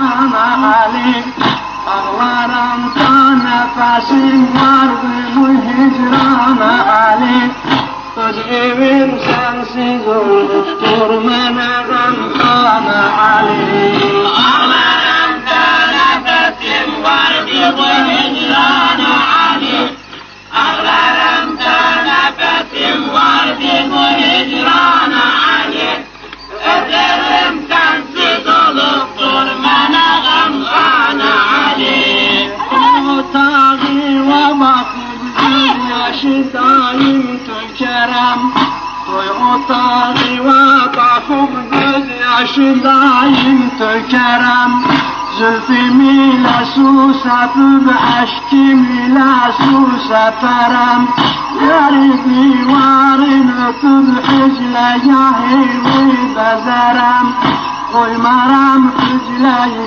hicrana Ali. Ağlarım da nefesim vardı bu hicrana Ali. Öz evim sensiz olmuştur mene gamkana Ali. Ağlarım da nefesim vardı bu hicrana Ali. Ağlarım da nefesim vardı bu hicrana Ali. Öz evim sensiz olmuştur mene gamkana Ali. O tağı bakıp göz yaşı daim tökerem. Toy o tağı bakıp göz yaşı daim tökerem. Zülfüm ile su sepip eşkim ile su seperem. Yeri divarın öpüp hicle yahivi bezerem. Koymaram hicleyi